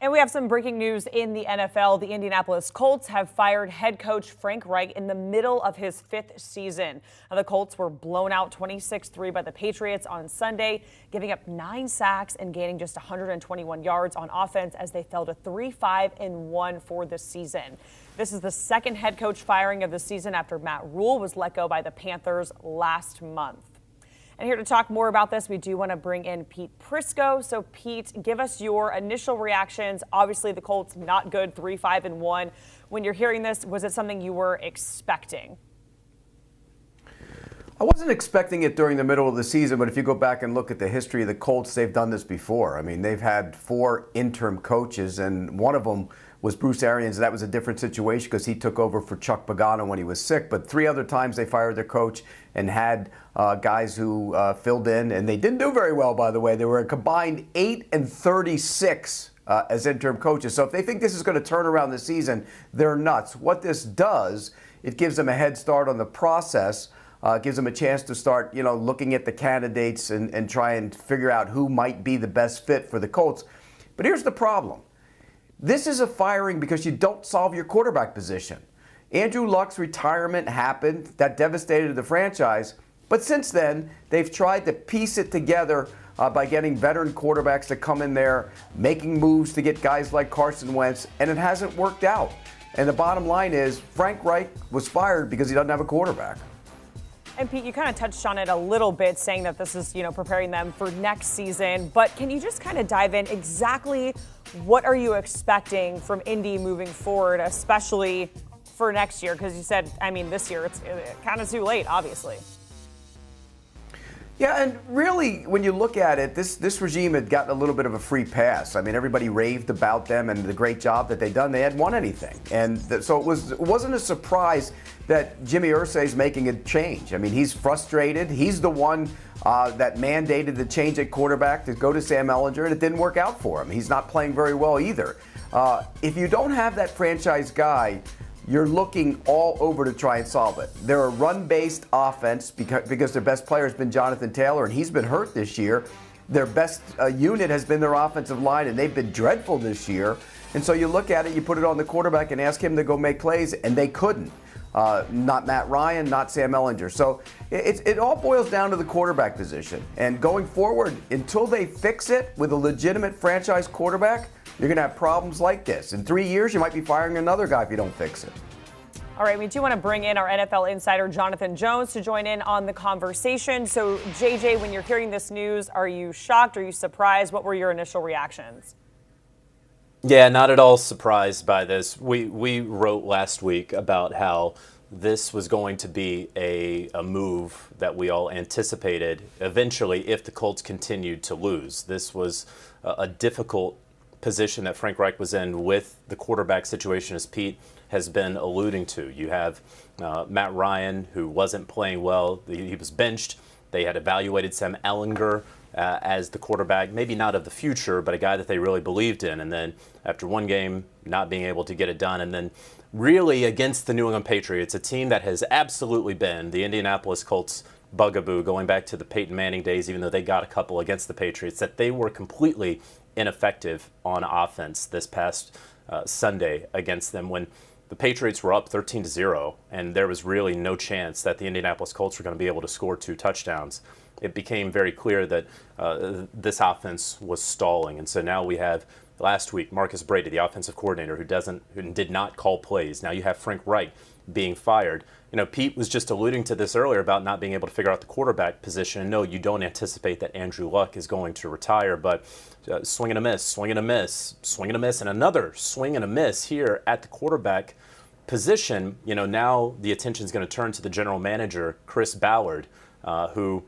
And we have some breaking news in the NFL. The Indianapolis Colts have fired head coach Frank Reich in the middle of his fifth season. Now, the Colts were blown out 26-3 by the Patriots on Sunday, giving up 9 sacks and gaining just 121 yards on offense as they fell to 3-5-1 for the season. This is the second head coach firing of the season after Matt Rule was let go by the Panthers last month. And here to talk more about this, we do want to bring in Pete Prisco. So, Pete, give us your initial reactions. Obviously, the Colts not good, 3-5-1. When you're hearing this, was it something you were expecting? I wasn't expecting it during the middle of the season, but if you go back and look at the history of the Colts, they've done this before. I mean, they've had 4 interim coaches, and one of them was Bruce Arians. That was a different situation because he took over for Chuck Pagano when he was sick. But 3 other times they fired their coach and had guys who filled in, and they didn't do very well, by the way. They were a combined 8-36 as interim coaches. So if they think this is going to turn around the season, they're nuts. What this does, it gives them a head start on the process. Gives them a chance to start, looking at the candidates and try and figure out who might be the best fit for the Colts. But here's the problem. This is a firing because you don't solve your quarterback position. Andrew Luck's retirement happened. That devastated the franchise. But since then, they've tried to piece it together by getting veteran quarterbacks to come in there, making moves to get guys like Carson Wentz, and it hasn't worked out. And the bottom line is Frank Reich was fired because he doesn't have a quarterback. And Pete, you kind of touched on it a little bit, saying that this is, preparing them for next season. But can you just kind of dive in exactly what are you expecting from Indy moving forward, especially for next year? Because you said, this year it's kind of too late, obviously. Yeah, and really, when you look at it, this regime had gotten a little bit of a free pass. I mean, everybody raved about them and the great job that they'd done. They hadn't won anything. And so it wasn't a surprise that Jimmy Irsay's making a change. I mean, he's frustrated. He's the one that mandated the change at quarterback to go to Sam Ehlinger, and it didn't work out for him. He's not playing very well either. If you don't have that franchise guy, you're looking all over to try and solve it. They're a run-based offense because their best player has been Jonathan Taylor, and he's been hurt this year. Their best unit has been their offensive line, and they've been dreadful this year. And so you look at it, you put it on the quarterback and ask him to go make plays, and they couldn't. Not Matt Ryan, not Sam Ehlinger. So it all boils down to the quarterback position. And going forward, until they fix it with a legitimate franchise quarterback, you're going to have problems like this. In 3 years, you might be firing another guy if you don't fix it. All right, we do want to bring in our NFL insider, Jonathan Jones, to join in on the conversation. So, JJ, when you're hearing this news, are you shocked? Are you surprised? What were your initial reactions? Yeah, not at all surprised by this. We wrote last week about how this was going to be a move that we all anticipated eventually if the Colts continued to lose. This was a difficult position that Frank Reich was in with the quarterback situation, as Pete has been alluding to. You have Matt Ryan, who wasn't playing well. He was benched. They had evaluated Sam Ehlinger as the quarterback, maybe not of the future, but a guy that they really believed in. And then after one game, not being able to get it done, and then really against the New England Patriots, a team that has absolutely been the Indianapolis Colts bugaboo going back to the Peyton Manning days, even though they got a couple against the Patriots, that they were completely ineffective on offense this past Sunday against them when the Patriots were up 13-0 and there was really no chance that the Indianapolis Colts were going to be able to score 2 touchdowns. It became very clear that this offense was stalling. And so now we have, last week, Marcus Brady, the offensive coordinator, who did not call plays. Now you have Frank Reich being fired. Pete was just alluding to this earlier about not being able to figure out the quarterback position. No, you don't anticipate that Andrew Luck is going to retire, but swing and a miss, swing and a miss, swing and a miss, and another swing and a miss here at the quarterback position. Now the attention is going to turn to the general manager, Chris Ballard, who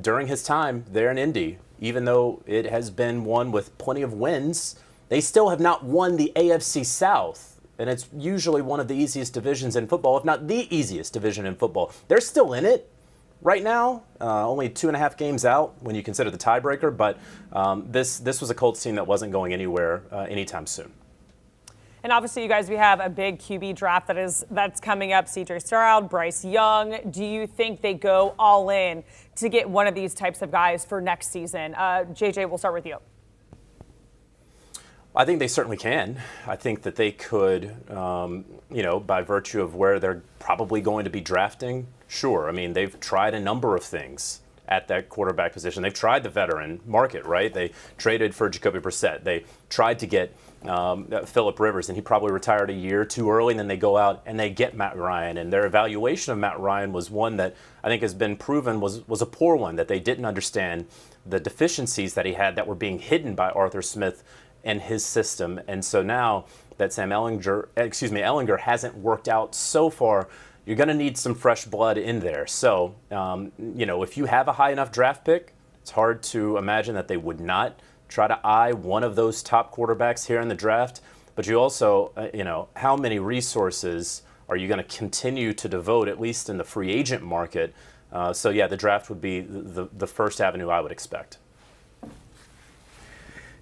during his time there in Indy, even though it has been one with plenty of wins, they still have not won the AFC South. And it's usually one of the easiest divisions in football, if not the easiest division in football. They're still in it right now, only 2.5 games out when you consider the tiebreaker. But this was a Colts team that wasn't going anywhere anytime soon. And obviously, you guys, we have a big QB draft that's coming up. C.J. Stroud, Bryce Young. Do you think they go all in to get one of these types of guys for next season? JJ, we'll start with you. I think they certainly can. I think that they could, by virtue of where they're probably going to be drafting, sure. I mean, they've tried a number of things at that quarterback position. They've tried the veteran market, right? They traded for Jacoby Brissett. They tried to get Phillip Rivers, and he probably retired a year too early, and then they go out and they get Matt Ryan. And their evaluation of Matt Ryan was one that I think has been proven was a poor one, that they didn't understand the deficiencies that he had that were being hidden by Arthur Smith and his system. And so now that Ellinger hasn't worked out so far, you're going to need some fresh blood in there. So, if you have a high enough draft pick, it's hard to imagine that they would not try to eye one of those top quarterbacks here in the draft. But you also, how many resources are you going to continue to devote, at least in the free agent market? The draft would be the first avenue I would expect.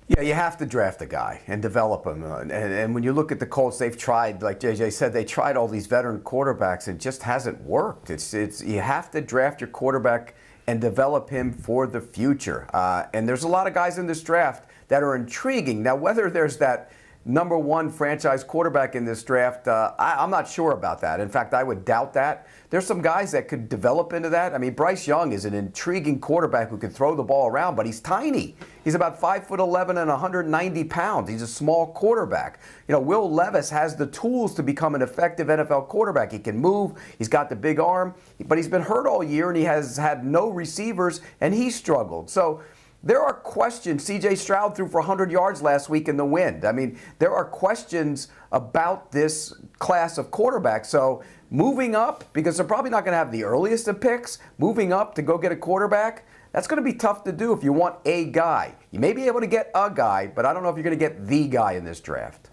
Yeah, you have to draft a guy and develop him. And when you look at the Colts, they've tried, like JJ said, they tried all these veteran quarterbacks. It just hasn't worked. It's you have to draft your quarterback and develop him for the future. And there's a lot of guys in this draft that are intriguing. Now, whether there's that number one franchise quarterback in this draft, I'm not sure about that. In fact, I would doubt that. There's some guys that could develop into that. I mean, Bryce Young is an intriguing quarterback who can throw the ball around, but he's tiny. He's about 5'11" and 190 pounds. He's a small quarterback. Will Levis has the tools to become an effective NFL quarterback. He can move. He's got the big arm, but he's been hurt all year, and he has had no receivers, and he struggled. So there are questions. C.J. Stroud threw for 100 yards last week in the wind. I mean, there are questions about this class of quarterbacks. So moving up, because they're probably not going to have the earliest of picks, moving up to go get a quarterback, that's going to be tough to do if you want a guy. You may be able to get a guy, but I don't know if you're going to get the guy in this draft.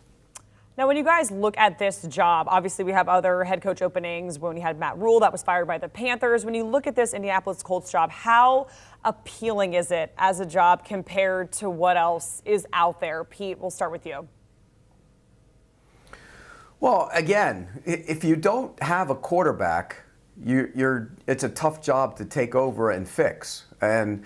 Now, when you guys look at this job, obviously we have other head coach openings. When we had Matt Rule, that was fired by the Panthers. When you look at this Indianapolis Colts job, how appealing is it as a job compared to what else is out there? Pete, we'll start with you. Well, again, if you don't have a quarterback, it's a tough job to take over and fix. And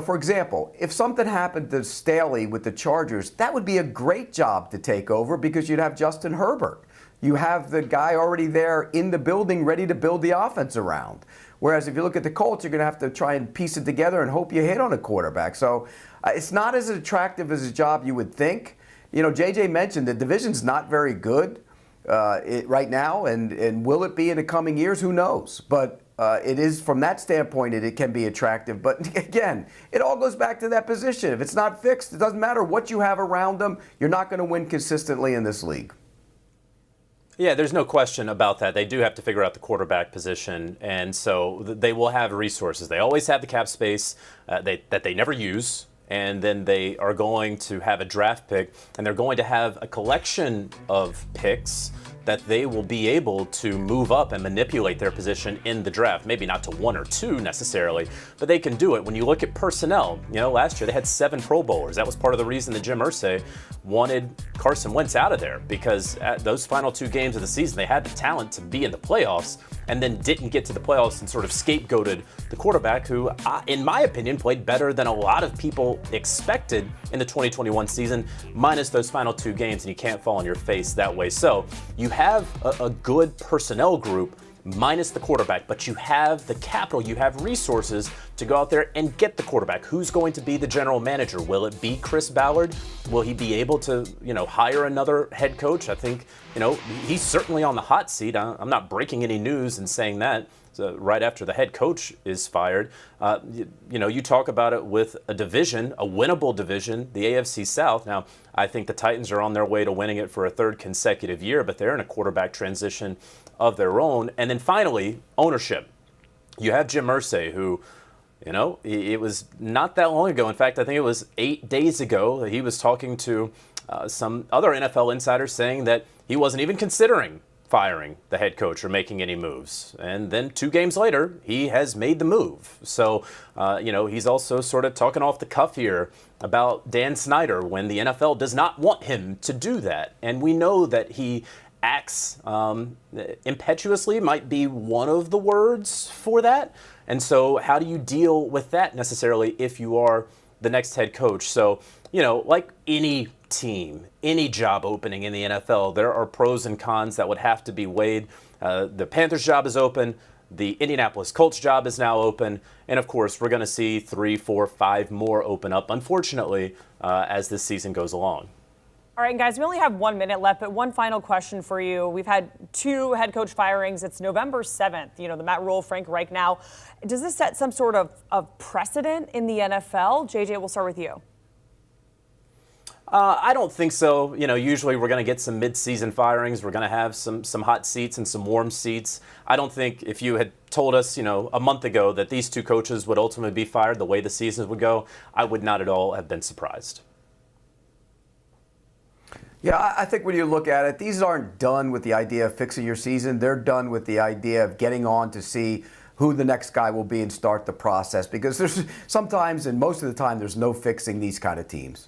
for example, if something happened to Staley with the Chargers, that would be a great job to take over because you'd have Justin Herbert. You have the guy already there in the building ready to build the offense around. Whereas if you look at the Colts, you're going to have to try and piece it together and hope you hit on a quarterback. So it's not as attractive as a job you would think. JJ mentioned the division's not very good right now, and will it be in the coming years? Who knows? But it is, from that standpoint, it can be attractive. But again, it all goes back to that position. If it's not fixed, it doesn't matter what you have around them. You're not going to win consistently in this league. Yeah, there's no question about that. They do have to figure out the quarterback position, and so they will have resources. They always have the cap space that they never use, and then they are going to have a draft pick, and they're going to have a collection of picks that they will be able to move up and manipulate their position in the draft. Maybe not to one or two necessarily, but they can do it. When you look at personnel, last year they had 7 Pro Bowlers. That was part of the reason that Jim Irsay wanted Carson Wentz out of there, because at those final 2 games of the season, they had the talent to be in the playoffs and then didn't get to the playoffs and sort of scapegoated the quarterback who, in my opinion, played better than a lot of people expected in the 2021 season, minus those final 2 games, and you can't fall on your face that way. So you have a good personnel group minus the quarterback, but you have the capital, you have resources to go out there and get the quarterback. Who's going to be the general manager? Will it be Chris Ballard? Will he be able to, hire another head coach? I think, he's certainly on the hot seat. I'm not breaking any news and saying that. Right after the head coach is fired. You talk about it with a division, a winnable division, the AFC South. Now, I think the Titans are on their way to winning it for a 3rd consecutive year, but they're in a quarterback transition of their own. And then finally, ownership. You have Jim Irsay, who, it was not that long ago. In fact, I think it was 8 days ago that he was talking to some other NFL insiders saying that he wasn't even considering firing the head coach or making any moves. And then 2 games later, he has made the move. So, he's also sort of talking off the cuff here about Dan Snyder when the NFL does not want him to do that. And we know that he acts impetuously, might be one of the words for that. And so how do you deal with that necessarily if you are the next head coach? So, like any team, any job opening in the NFL, there are pros and cons that would have to be weighed. The Panthers job is open. The Indianapolis Colts job is now open. And of course, we're going to see 3, 4, 5 more open up, unfortunately, as this season goes along. All right, guys, we only have 1 minute left, but one final question for you. We've had 2 head coach firings. It's November 7th. You know, the Matt Rule, Frank Reich now. Does this set some sort of precedent in the NFL? JJ, we'll start with you. I don't think so. You know, usually we're going to get some mid-season firings. We're going to have some hot seats and some warm seats. I don't think if you had told us, you know, a month ago that these 2 coaches would ultimately be fired the way the season would go, I would not at all have been surprised. Yeah, I think when you look at it, these aren't done with the idea of fixing your season. They're done with the idea of getting on to see who the next guy will be and start the process. Because there's sometimes, and most of the time, there's no fixing these kind of teams.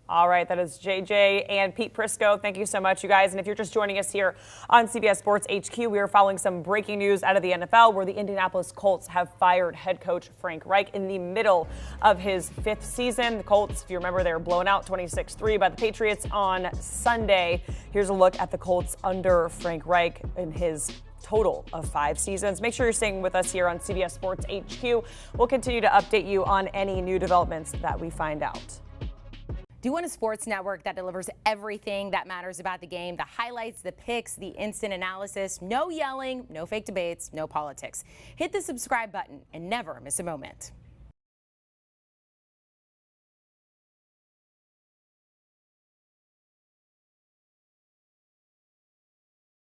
All right, that is JJ and Pete Prisco. Thank you so much, you guys. And if you're just joining us here on CBS Sports HQ, we are following some breaking news out of the NFL where the Indianapolis Colts have fired head coach Frank Reich in the middle of his 5th season. The Colts, if you remember, they were blown out 26-3 by the Patriots on Sunday. Here's a look at the Colts under Frank Reich in his total of 5 seasons. Make sure you're staying with us here on CBS Sports HQ. We'll continue to update you on any new developments that we find out. Do you want a sports network that delivers everything that matters about the game? The highlights, the picks, the instant analysis, no yelling, no fake debates, no politics. Hit the subscribe button and never miss a moment.